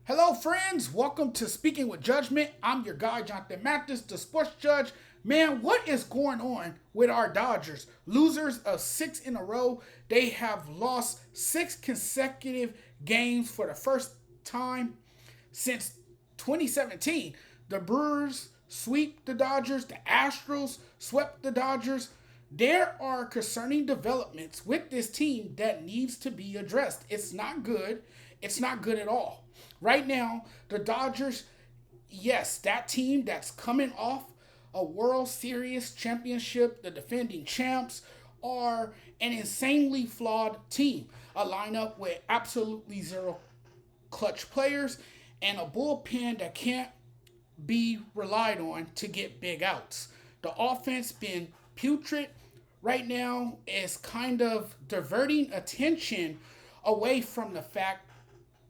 Hello, friends. Welcome to Speaking with Judgment. I'm your guy, Jonathan Mathis, the sports judge. Man, what is going on with our Dodgers? Losers of 6 in a row. They have lost 6 consecutive games for the first time since 2017. The Brewers sweep the Dodgers. The Astros swept the Dodgers. There are concerning developments with this team that needs to be addressed. It's not good. It's not good at all. Right now, the Dodgers, yes, that team that's coming off a World Series championship, the defending champs, are an insanely flawed team. A lineup with absolutely zero clutch players and a bullpen that can't be relied on to get big outs. The offense been putrid right now is kind of diverting attention away from the fact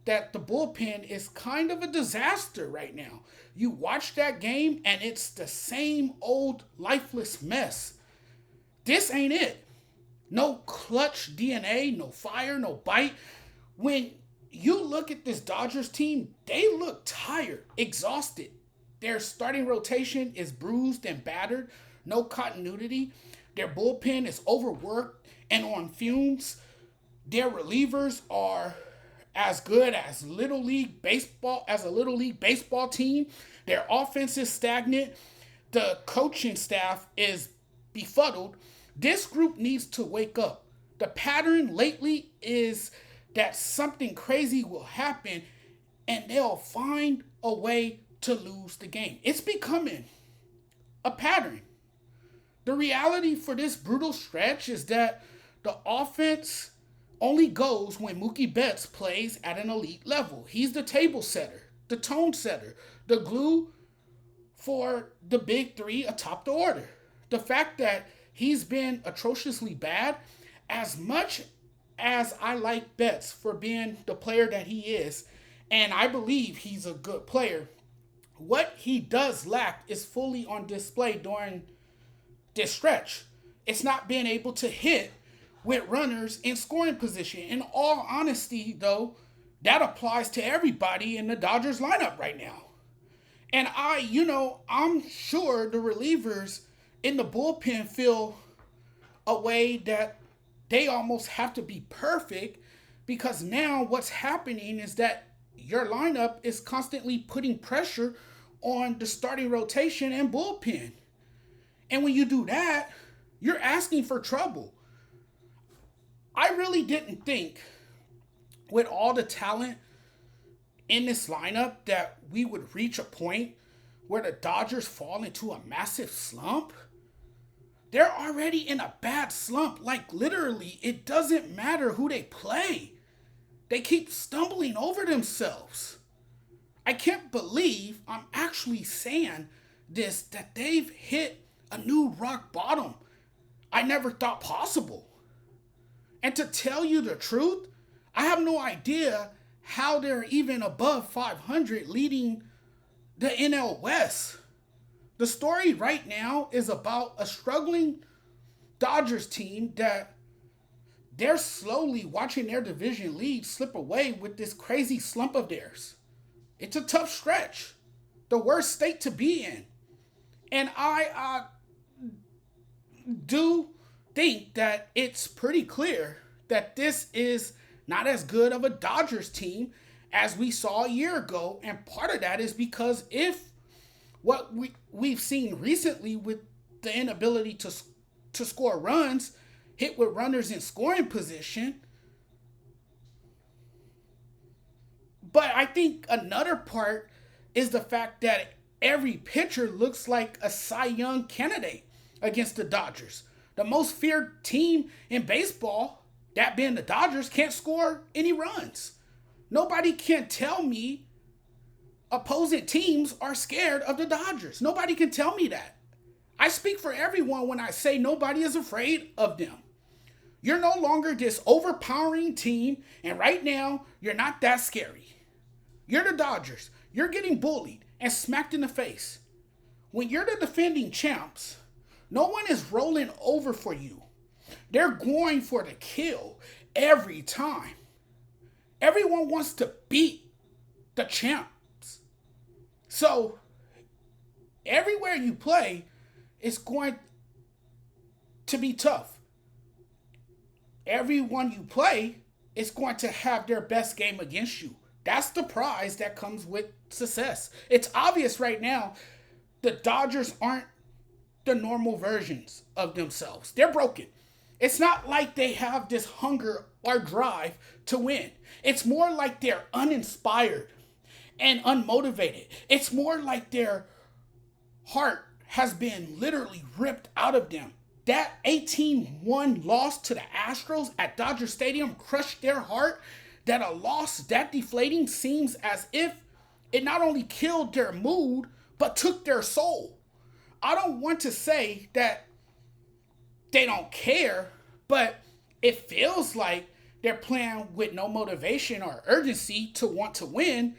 that the bullpen is kind of a disaster right now. You watch that game and it's the same old lifeless mess. This ain't it. No clutch DNA, no fire, no bite. When you look at this Dodgers team, they look tired, exhausted. Their starting rotation is bruised and battered, no continuity. Their bullpen is overworked and on fumes. Their relievers are as good as a little league baseball team. Their offense is stagnant. The coaching staff is befuddled. This group needs to wake up. The pattern lately is that something crazy will happen and they'll find a way to lose the game. It's becoming a pattern. The reality for this brutal stretch is that the offense only goes when Mookie Betts plays at an elite level. He's the table setter, the tone setter, the glue for the big three atop the order. The fact that he's been atrociously bad, as much as I like Betts for being the player that he is, and I believe he's a good player, what he does lack is fully on display during this stretch. It's not being able to hit with runners in scoring position. In all honesty, though, that applies to everybody in the Dodgers lineup right now. And I'm sure the relievers in the bullpen feel a way that they almost have to be perfect because now what's happening is that your lineup is constantly putting pressure on the starting rotation and bullpen. And when you do that, you're asking for trouble. I really didn't think, with all the talent in this lineup, that we would reach a point where the Dodgers fall into a massive slump. They're already in a bad slump. Like, literally, it doesn't matter who they play. They keep stumbling over themselves. I can't believe I'm actually saying this, that they've hit a new rock bottom I never thought possible. And to tell you the truth, I have no idea how they're even above 500 leading the NL West. The story right now is about a struggling Dodgers team that they're slowly watching their division lead slip away with this crazy slump of theirs. It's a tough stretch, the worst state to be in. And I do think that it's pretty clear that this is not as good of a Dodgers team as we saw a year ago. And part of that is because if what we've seen recently with the inability to score runs, hit with runners in scoring position. But I think another part is the fact that every pitcher looks like a Cy Young candidate against the Dodgers. The most feared team in baseball, that being the Dodgers, can't score any runs. Nobody can tell me opposing teams are scared of the Dodgers. Nobody can tell me that. I speak for everyone when I say nobody is afraid of them. You're no longer this overpowering team, and right now, you're not that scary. You're the Dodgers. You're getting bullied and smacked in the face. When you're the defending champs, no one is rolling over for you. They're going for the kill every time. Everyone wants to beat the champs. So everywhere you play, it's going to be tough. Everyone you play is going to have their best game against you. That's the prize that comes with success. It's obvious right now the Dodgers aren't the normal versions of themselves. They're broken. It's not like they have this hunger or drive to win. It's more like they're uninspired and unmotivated. It's more like their heart has been literally ripped out of them. That 18-1 loss to the Astros at Dodger Stadium crushed their heart. That a loss that deflating seems as if it not only killed their mood, but took their soul. I don't want to say that they don't care, but it feels like they're playing with no motivation or urgency to want to win.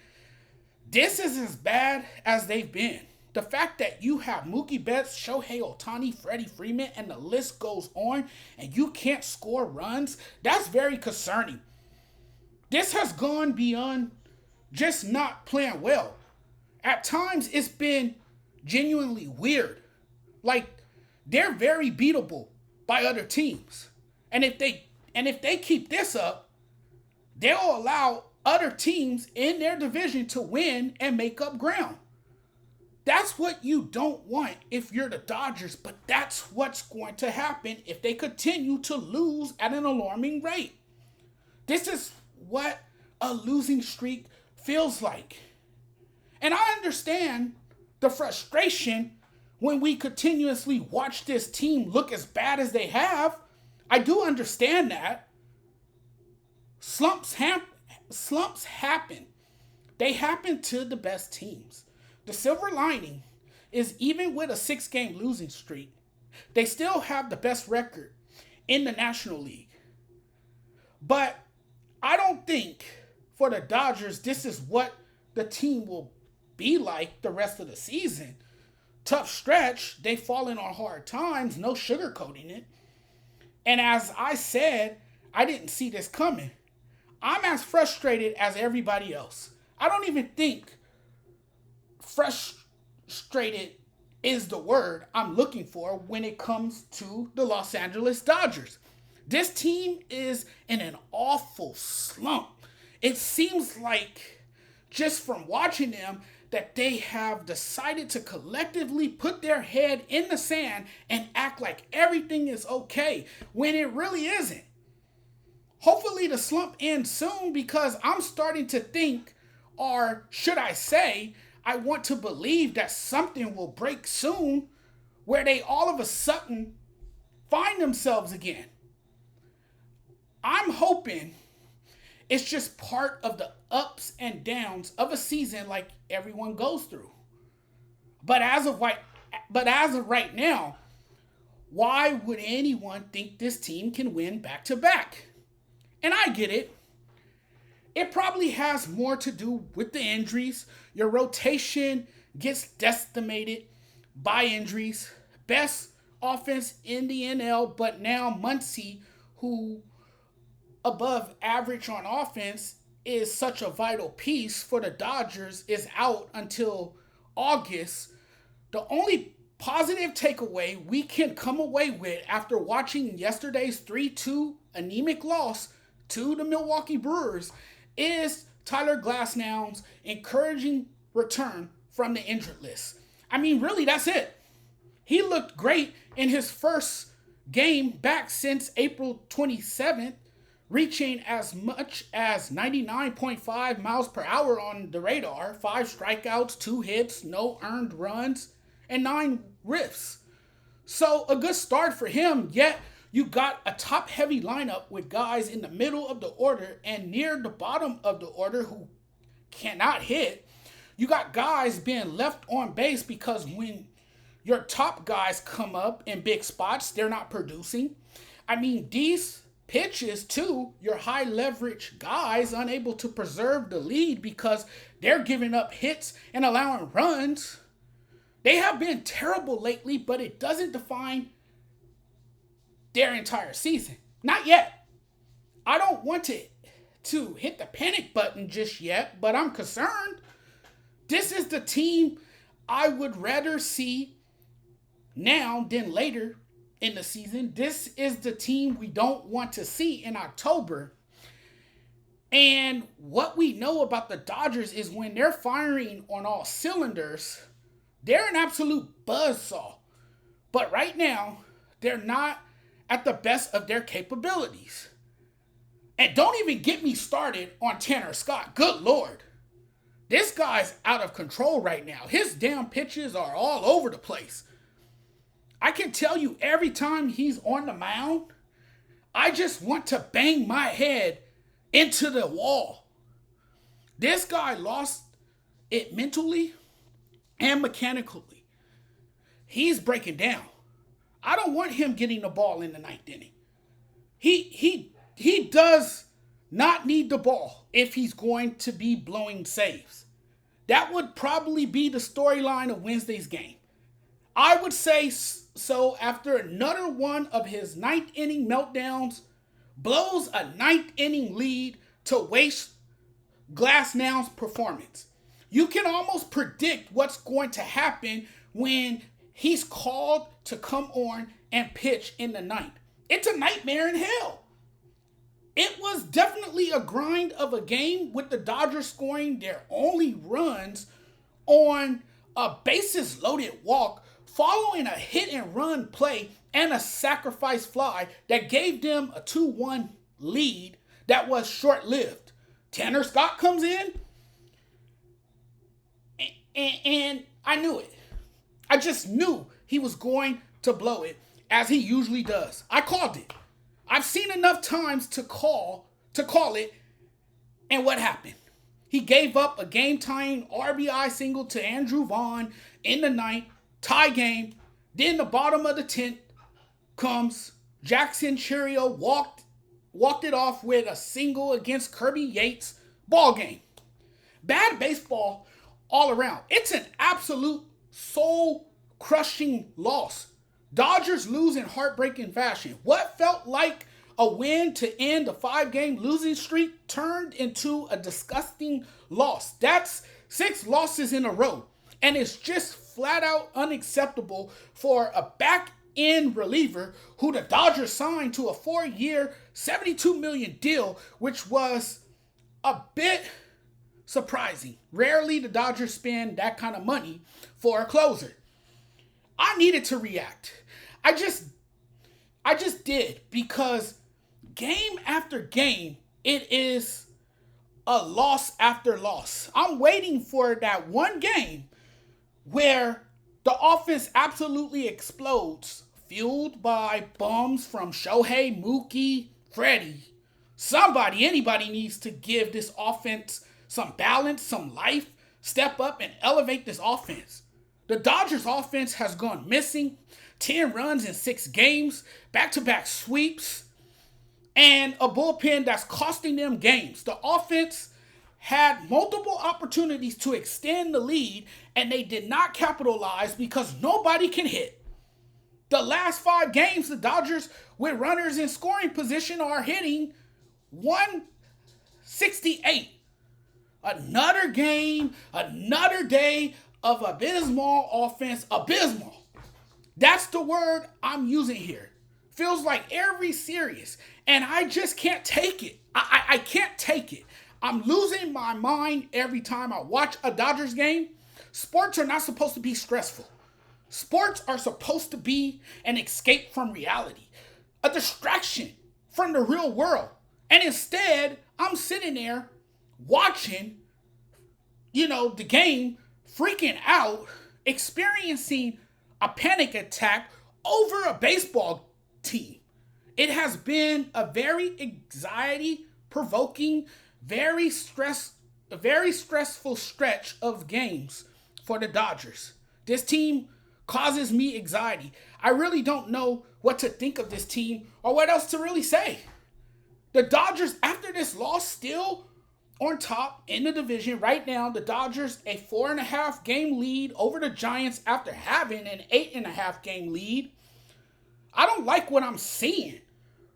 This is as bad as they've been. The fact that you have Mookie Betts, Shohei Ohtani, Freddie Freeman, and the list goes on, and you can't score runs, that's very concerning. This has gone beyond just not playing well. At times, it's been genuinely weird. Like, they're very beatable by other teams. And if they keep this up, they'll allow other teams in their division to win and make up ground. That's what you don't want if you're the Dodgers, but that's what's going to happen if they continue to lose at an alarming rate. This is what a losing streak feels like. And I understand the frustration when we continuously watch this team look as bad as they have. I do understand that. Slumps happen. They happen to the best teams. The silver lining is even with a 6-game losing streak, they still have the best record in the National League. But I don't think for the Dodgers this is what the team will be like the rest of the season. Tough stretch, they've fallen on hard times, no sugarcoating it. And as I said, I didn't see this coming. I'm as frustrated as everybody else. I don't even think frustrated is the word I'm looking for when it comes to the Los Angeles Dodgers. This team is in an awful slump. It seems like, just from watching them, that they have decided to collectively put their head in the sand and act like everything is okay when it really isn't. Hopefully the slump ends soon, because I'm starting to think, or should I say, I want to believe that something will break soon where they all of a sudden find themselves again. I'm hoping it's just part of the ups and downs of a season like everyone goes through. But as of right now, why would anyone think this team can win back-to-back? And I get it. It probably has more to do with the injuries. Your rotation gets decimated by injuries. Best offense in the NL, but now Muncy, who above average on offense, is such a vital piece for the Dodgers, is out until August. The only positive takeaway we can come away with after watching yesterday's 3-2 anemic loss to the Milwaukee Brewers is Tyler Glasnow's encouraging return from the injured list. I mean, really, that's it. He looked great in his first game back since April 27th, reaching as much as 99.5 miles per hour on the radar, 5 strikeouts, 2 hits, no earned runs, and 9 riffs. So a good start for him, yet you got a top-heavy lineup with guys in the middle of the order and near the bottom of the order who cannot hit. You got guys being left on base because when your top guys come up in big spots, they're not producing. I mean, these pitches to your high-leverage guys unable to preserve the lead because they're giving up hits and allowing runs. They have been terrible lately, but it doesn't define their entire season. Not yet. I don't want to to hit the panic button just yet, but I'm concerned. This is the team I would rather see now than later in the season. This is the team we don't want to see in October. And what we know about the Dodgers is when they're firing on all cylinders, they're an absolute buzzsaw. But right now, they're not at the best of their capabilities. And don't even get me started on Tanner Scott. Good Lord. This guy's out of control right now. His damn pitches are all over the place. I can tell you every time he's on the mound, I just want to bang my head into the wall. This guy lost it mentally and mechanically. He's breaking down. I don't want him getting the ball in the ninth inning. He does not need the ball if he's going to be blowing saves. That would probably be the storyline of Wednesday's game. I would say so after another one of his ninth inning meltdowns, blows a ninth inning lead to waste Glasnow's performance. You can almost predict what's going to happen when he's called to come on and pitch in the ninth. It's a nightmare in hell. It was definitely a grind of a game with the Dodgers scoring their only runs on a bases loaded walk following a hit and run play and a sacrifice fly that gave them a 2-1 lead that was short-lived. Tanner Scott comes in, and I knew it. I just knew he was going to blow it, as he usually does. I called it. I've seen enough times to call it, and what happened? He gave up a game-tying RBI single to Andrew Vaughn in the ninth, tie game. Then the bottom of the 10th comes. Jackson Chourio walked it off with a single against Kirby Yates. Ball game. Bad baseball all around. It's an absolute soul-crushing loss. Dodgers lose in heartbreaking fashion. What felt like a win to end a 5-game losing streak turned into a disgusting loss. That's 6 losses in a row. And it's just flat out unacceptable for a back-end reliever who the Dodgers signed to a 4-year, $72 million deal, which was a bit surprising. Rarely the Dodgers spend that kind of money for a closer. I needed to react. I just did, because game after game, it is a loss after loss. I'm waiting for that one game where the offense absolutely explodes, fueled by bums from Shohei, Mookie, Freddie. Anybody needs to give this offense some balance, some life, step up and elevate this offense. The Dodgers offense has gone missing. 10 runs in 6 games, back-to-back sweeps, and a bullpen that's costing them games. The offense had multiple opportunities to extend the lead, and they did not capitalize because nobody can hit. The last 5 games, the Dodgers, with runners in scoring position, are hitting 168. Another game, another day of abysmal offense. Abysmal. That's the word I'm using here. Feels like every series. And I just can't take it. I can't take it. I'm losing my mind every time I watch a Dodgers game. Sports are not supposed to be stressful. Sports are supposed to be an escape from reality, a distraction from the real world. And instead, I'm sitting there watching, the game, freaking out, experiencing a panic attack over a baseball team. It has been a very anxiety-provoking, very stressful stretch of games for the Dodgers. This team causes me anxiety. I really don't know what to think of this team or what else to really say. The Dodgers, after this loss, still on top in the division. Right now, the Dodgers, a 4.5 game lead over the Giants after having an 8.5 game lead. I don't like what I'm seeing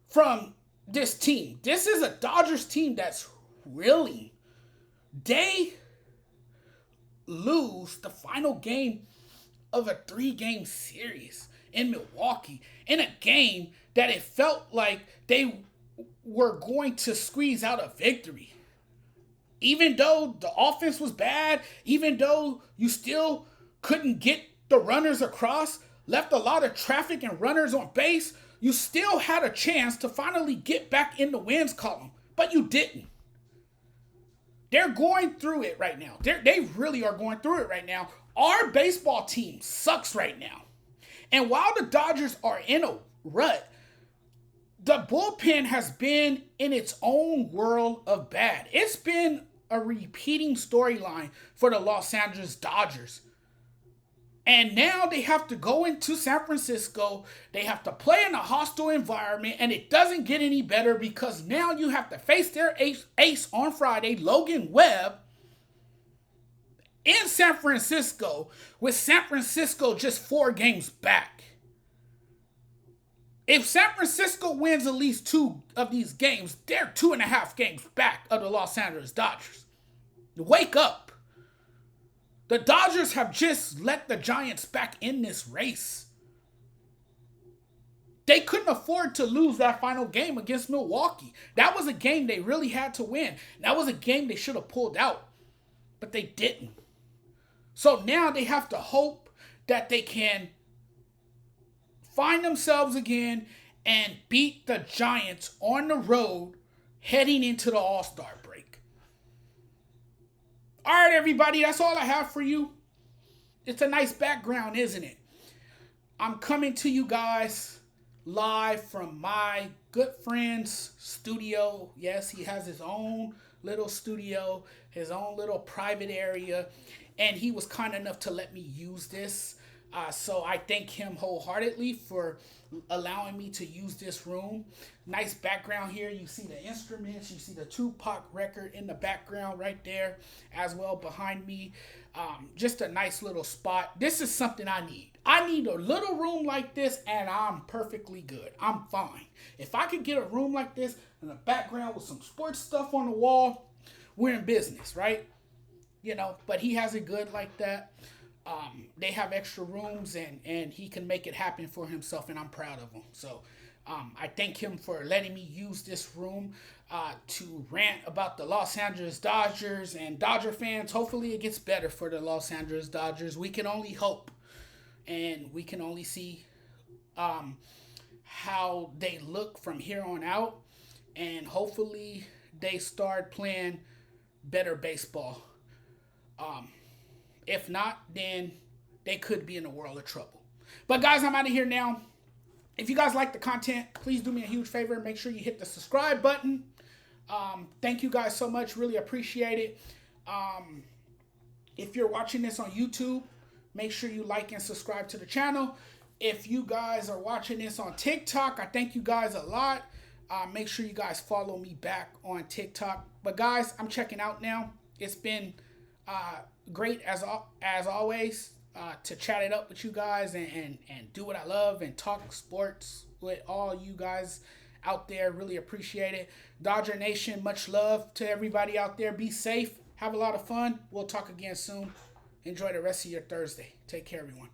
from this team. This is a Dodgers team that's really, they lose the final game of a 3-game series in Milwaukee, in a game that it felt like they were going to squeeze out a victory. Even though the offense was bad, even though you still couldn't get the runners across, left a lot of traffic and runners on base, you still had a chance to finally get back in the wins column, but you didn't. They're going through it right now. They really are going through it right now. Our baseball team sucks right now. And while the Dodgers are in a rut, the bullpen has been in its own world of bad. It's been a repeating storyline for the Los Angeles Dodgers. And now they have to go into San Francisco. They have to play in a hostile environment, and it doesn't get any better because now you have to face their ace on Friday, Logan Webb, in San Francisco, with San Francisco just 4 games back. If San Francisco wins at least 2 of these games, they're 2.5 games back of the Los Angeles Dodgers. Wake up. The Dodgers have just let the Giants back in this race. They couldn't afford to lose that final game against Milwaukee. That was a game they really had to win. That was a game they should have pulled out, but they didn't. So now they have to hope that they can find themselves again and beat the Giants on the road heading into the All-Star break. All right, everybody, that's all I have for you. It's a nice background, isn't it? I'm coming to you guys live from my good friend's studio. Yes, he has his own little studio, his own little private area, and he was kind enough to let me use this. So I thank him wholeheartedly for allowing me to use this room. Nice background here. You see the instruments. You see the Tupac record in the background right there as well behind me. Just a nice little spot. This is something I need. I need a little room like this and I'm perfectly good. I'm fine. If I could get a room like this in the background with some sports stuff on the wall, we're in business, right? You know, but he has it good like that. They have extra rooms and he can make it happen for himself, and I'm proud of him. So I thank him for letting me use this room to rant about the Los Angeles Dodgers and Dodger fans. Hopefully it gets better for the Los Angeles Dodgers. We can only hope, and we can only see how they look from here on out, and hopefully they start playing better baseball. If not, then they could be in a world of trouble. But guys, I'm out of here now. If you guys like the content, please do me a huge favor. Make sure you hit the subscribe button. Thank you guys so much. Really appreciate it. If you're watching this on YouTube, make sure you like and subscribe to the channel. If you guys are watching this on TikTok, I thank you guys a lot. Make sure you guys follow me back on TikTok. But guys, I'm checking out now. It's been great as always to chat it up with you guys and do what I love and talk sports with all you guys out there. Really appreciate it. Dodger Nation, much love to everybody out there. Be safe. Have a lot of fun. We'll talk again soon. Enjoy the rest of your Thursday. Take care, everyone.